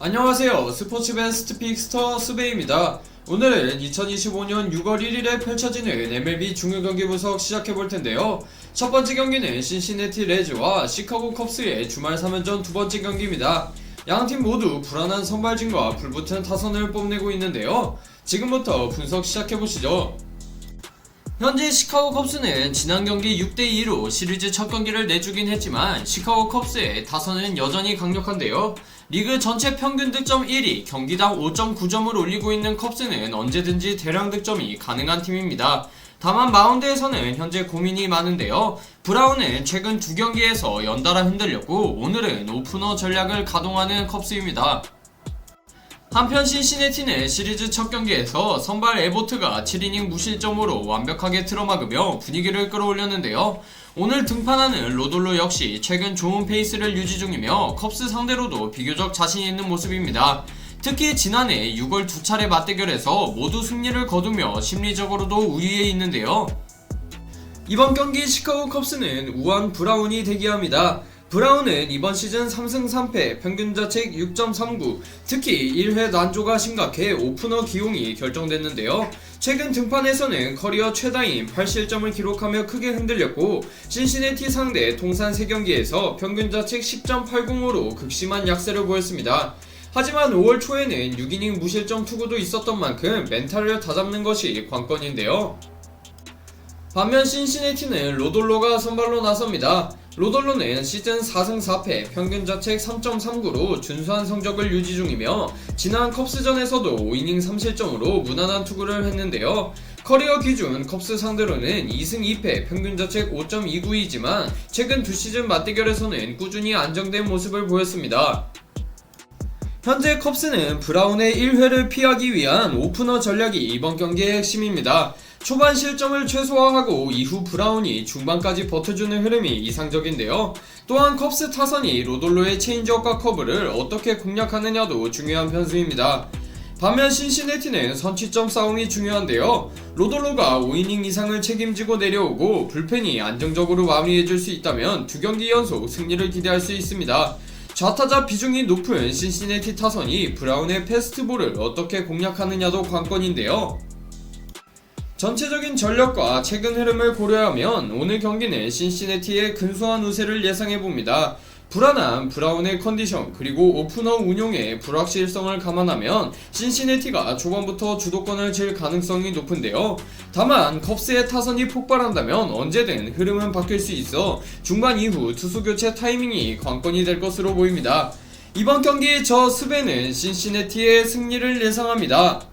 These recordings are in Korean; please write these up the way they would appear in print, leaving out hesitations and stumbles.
안녕하세요. 스포츠 베스트 픽스터 스베입니다. 오늘은 2025년 6월 1일에 펼쳐지는 MLB 중요 경기 분석 시작해볼 텐데요. 첫 번째 경기는 신시내티 레즈와 시카고 컵스의 주말 3연전 두 번째 경기입니다. 양팀 모두 불안한 선발진과 불붙은 타선을 뽐내고 있는데요. 지금부터 분석 시작해보시죠. 현재 시카고 컵스는 지난 경기 6대2로 시리즈 첫 경기를 내주긴 했지만 시카고 컵스의 타선은 여전히 강력한데요. 리그 전체 평균 득점 1위, 경기당 5.9점을 올리고 있는 컵스는 언제든지 대량 득점이 가능한 팀입니다. 다만 마운드에서는 현재 고민이 많은데요. 브라운은 최근 두 경기에서 연달아 흔들렸고 오늘은 오프너 전략을 가동하는 컵스입니다. 한편 신시내티는 시리즈 첫 경기에서 선발 에보트가 7이닝 무실점으로 완벽하게 틀어막으며 분위기를 끌어올렸는데요. 오늘 등판하는 로돌로 역시 최근 좋은 페이스를 유지 중이며 컵스 상대로도 비교적 자신 있는 모습입니다. 특히 지난해 6월 두 차례 맞대결에서 모두 승리를 거두며 심리적으로도 우위에 있는데요. 이번 경기 시카고 컵스는 우한 브라운이 대기합니다. 브라운은 이번 시즌 3승 3패, 평균자책 6.39, 특히 1회 난조가 심각해 오프너 기용이 결정됐는데요. 최근 등판에서는 커리어 최다인 8실점을 기록하며 크게 흔들렸고 신시내티 상대 통산 3경기에서 평균자책 10.80으로 극심한 약세를 보였습니다. 하지만 5월 초에는 6이닝 무실점 투구도 있었던 만큼 멘탈을 다잡는 것이 관건인데요. 반면 신시내티는 로돌로가 선발로 나섭니다. 로돌로는 시즌 4승 4패, 평균자책 3.39로 준수한 성적을 유지 중이며 지난 컵스전에서도 5이닝 3실점으로 무난한 투구를 했는데요. 커리어 기준 컵스 상대로는 2승 2패, 평균자책 5.29이지만 최근 두 시즌 맞대결에서는 꾸준히 안정된 모습을 보였습니다. 현재 컵스는 브라운의 1회를 피하기 위한 오프너 전략이 이번 경기의 핵심입니다. 초반 실점을 최소화하고 이후 브라운이 중반까지 버텨주는 흐름이 이상적인데요. 또한 컵스 타선이 로돌로의 체인지업과 커브를 어떻게 공략하느냐도 중요한 변수입니다. 반면 신시내티는 선취점 싸움이 중요한데요. 로돌로가 5이닝 이상을 책임지고 내려오고 불펜이 안정적으로 마무리해줄 수 있다면 두 경기 연속 승리를 기대할 수 있습니다. 좌타자 비중이 높은 신시내티 타선이 브라운의 패스트볼을 어떻게 공략하느냐도 관건인데요. 전체적인 전력과 최근 흐름을 고려하면 오늘 경기는 신시내티의 근소한 우세를 예상해봅니다. 불안한 브라운의 컨디션 그리고 오프너 운용의 불확실성을 감안하면 신시내티가 초반부터 주도권을 쥘 가능성이 높은데요. 다만 컵스의 타선이 폭발한다면 언제든 흐름은 바뀔 수 있어 중반 이후 투수 교체 타이밍이 관건이 될 것으로 보입니다. 이번 경기 저 스베는 신시내티의 승리를 예상합니다.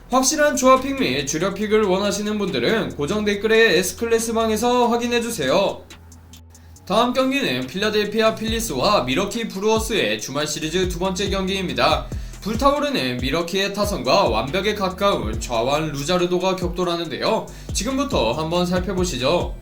확실한 조합픽 및 주력픽을 원하시는 분들은 고정 댓글에 S클래스방에서 확인해주세요. 다음 경기는 필라델피아 필리스와 미러키 브루어스의 주말 시리즈 두 번째 경기입니다. 불타오르는 미러키의 타선과 완벽에 가까운 좌완 루자르도가 격돌하는데요. 지금부터 한번 살펴보시죠.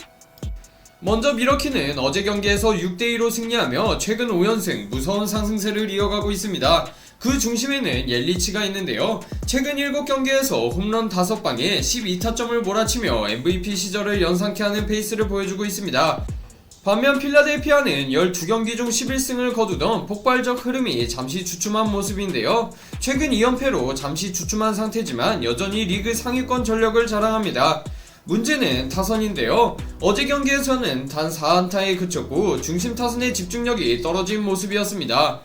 먼저 미러키는 어제 경기에서 6대2로 승리하며 최근 5연승 무서운 상승세를 이어가고 있습니다. 그 중심에는 옐리치가 있는데요. 최근 7경기에서 홈런 5방에 12타점을 몰아치며 MVP 시절을 연상케 하는 페이스를 보여주고 있습니다. 반면 필라델피아는 12경기 중 11승을 거두던 폭발적 흐름이 잠시 주춤한 모습인데요. 최근 2연패로 잠시 주춤한 상태지만 여전히 리그 상위권 전력을 자랑합니다. 문제는 타선인데요. 어제 경기에서는 단 4안타에 그쳤고 중심 타선의 집중력이 떨어진 모습이었습니다.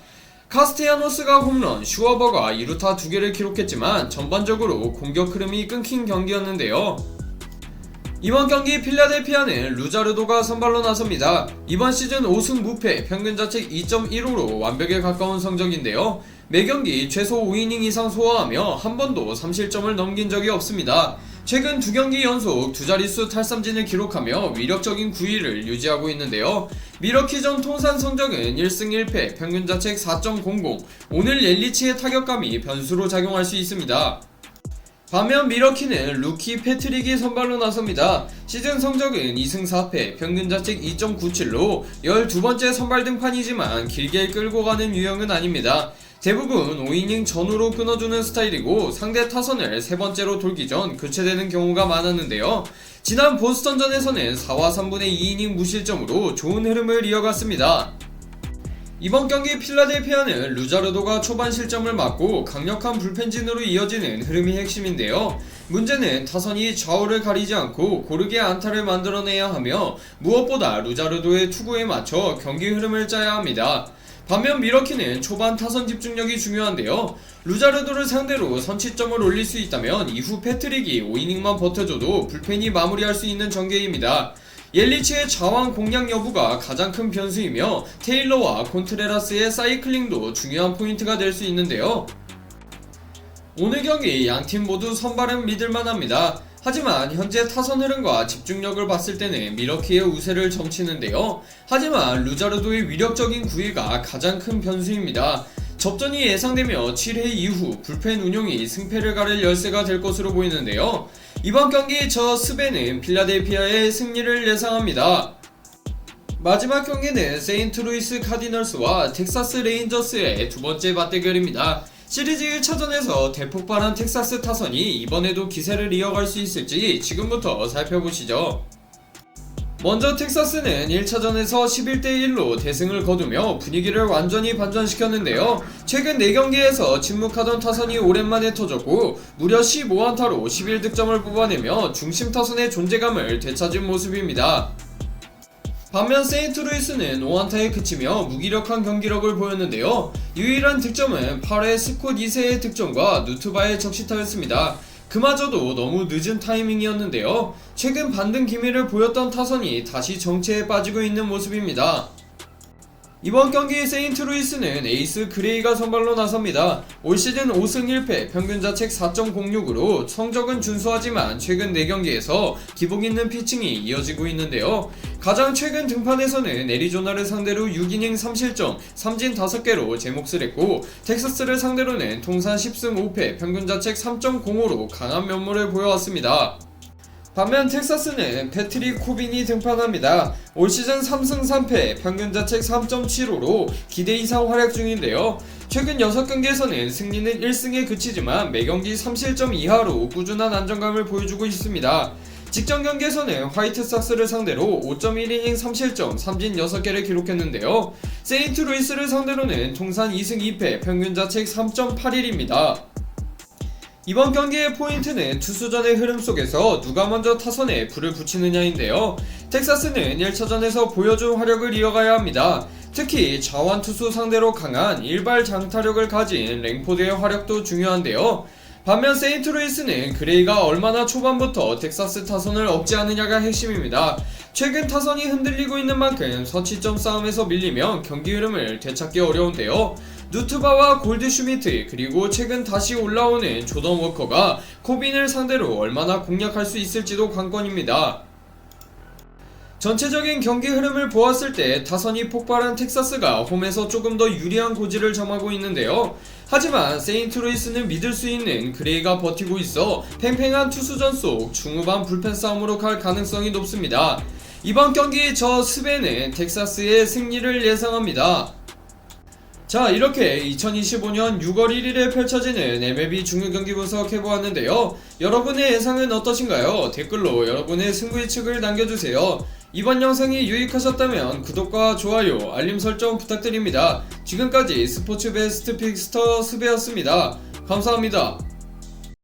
카스테야노스가 홈런, 슈어버가 2루타 2개를 기록했지만 전반적으로 공격 흐름이 끊긴 경기였는데요. 이번 경기 필라델피아는 루자르도가 선발로 나섭니다. 이번 시즌 5승 무패, 평균자책 2.15로 완벽에 가까운 성적인데요. 매경기 최소 5이닝 이상 소화하며 한 번도 3실점을 넘긴 적이 없습니다. 최근 두 경기 연속 두 자릿수 탈삼진을 기록하며 위력적인 9위를 유지하고 있는데요. 미러키전 통산 성적은 1승 1패, 평균자책 4.00, 오늘 옐리치의 타격감이 변수로 작용할 수 있습니다. 반면 미러키는 루키 패트릭이 선발로 나섭니다. 시즌 성적은 2승 4패, 평균자책 2.97로 12번째 선발 등판이지만 길게 끌고 가는 유형은 아닙니다. 대부분 5이닝 전후로 끊어주는 스타일이고 상대 타선을 3번째로 돌기 전 교체되는 경우가 많았는데요. 지난 보스턴전에서는 4와 3분의 2이닝 무실점으로 좋은 흐름을 이어갔습니다. 이번 경기 필라델피아는 루자르도가 초반 실점을 막고 강력한 불펜진으로 이어지는 흐름이 핵심인데요. 문제는 타선이 좌우를 가리지 않고 고르게 안타를 만들어내야 하며 무엇보다 루자르도의 투구에 맞춰 경기 흐름을 짜야 합니다. 반면 미러키는 초반 타선 집중력이 중요한데요. 루자르도를 상대로 선취점을 올릴 수 있다면 이후 패트릭이 5이닝만 버텨줘도 불펜이 마무리할 수 있는 전개입니다. 옐리치의 좌완 공략 여부가 가장 큰 변수이며 테일러와 콘트레라스의 사이클링도 중요한 포인트가 될 수 있는데요. 오늘 경기 양팀 모두 선발은 믿을만합니다. 하지만 현재 타선 흐름과 집중력을 봤을 때는 미러키의 우세를 점치는데요. 하지만 루자르도의 위력적인 구위가 가장 큰 변수입니다. 접전이 예상되며 7회 이후 불펜 운용이 승패를 가릴 열쇠가 될 것으로 보이는데요. 이번 경기 저 스베는 필라델피아의 승리를 예상합니다. 마지막 경기는 세인트루이스 카디널스와 텍사스 레인저스의 두 번째 맞대결입니다. 시리즈 1차전에서 대폭발한 텍사스 타선이 이번에도 기세를 이어갈 수 있을지 지금부터 살펴보시죠. 먼저 텍사스는 1차전에서 11대1로 대승을 거두며 분위기를 완전히 반전시켰는데요. 최근 4경기에서 침묵하던 타선이 오랜만에 터졌고 무려 15안타로 11득점을 뽑아내며 중심 타선의 존재감을 되찾은 모습입니다. 반면 세인트루이스는 5안타에 그치며 무기력한 경기력을 보였는데요. 유일한 득점은 8회 스콧 2세의 득점과 누트바의 적시타였습니다. 그마저도 너무 늦은 타이밍이었는데요. 최근 반등 기미를 보였던 타선이 다시 정체에 빠지고 있는 모습입니다. 이번 경기 세인트루이스는 에이스 그레이가 선발로 나섭니다. 올 시즌 5승 1패 평균 자책 4.06으로 성적은 준수하지만 최근 4경기에서 기복 있는 피칭이 이어지고 있는데요. 가장 최근 등판에서는 애리조나를 상대로 6이닝 3실점 3진 5개로 제 몫을 했고 텍사스를 상대로는 통산 10승 5패 평균 자책 3.05로 강한 면모를 보여왔습니다. 반면 텍사스는 패트릭 코빈이 등판합니다. 올 시즌 3승 3패 평균 자책 3.75로 기대 이상 활약 중인데요. 최근 6경기에서는 승리는 1승에 그치지만 매경기 3실점 이하로 꾸준한 안정감을 보여주고 있습니다. 직전 경기에서는 화이트삭스를 상대로 5.1이닝 3실점 3진 6개를 기록했는데요. 세인트루이스를 상대로는 통산 2승 2패 평균 자책 3.81입니다. 이번 경기의 포인트는 투수전의 흐름 속에서 누가 먼저 타선에 불을 붙이느냐인데요. 텍사스는 1차전에서 보여준 화력을 이어가야 합니다. 특히 좌완 투수 상대로 강한 일발 장타력을 가진 랭포드의 화력도 중요한데요. 반면 세인트루이스는 그레이가 얼마나 초반부터 텍사스 타선을 억제하느냐가 핵심입니다. 최근 타선이 흔들리고 있는 만큼 선취점 싸움에서 밀리면 경기 흐름을 되찾기 어려운데요. 누트바와 골드슈미트 그리고 최근 다시 올라오는 조던 워커가 코빈을 상대로 얼마나 공략할 수 있을지도 관건입니다. 전체적인 경기 흐름을 보았을 때 타선이 폭발한 텍사스가 홈에서 조금 더 유리한 고지를 점하고 있는데요. 하지만 세인트루이스는 믿을 수 있는 그레이가 버티고 있어 팽팽한 투수전 속 중후반 불펜 싸움으로 갈 가능성이 높습니다. 이번 경기 저 스베는 텍사스의 승리를 예상합니다. 자, 이렇게 2025년 6월 1일에 펼쳐지는 MLB 중요경기 분석해보았는데요. 여러분의 예상은 어떠신가요? 댓글로 여러분의 승부 예측을 남겨주세요. 이번 영상이 유익하셨다면 구독과 좋아요, 알림 설정 부탁드립니다. 지금까지 스포츠 베스트 픽스터 스베였습니다. 감사합니다.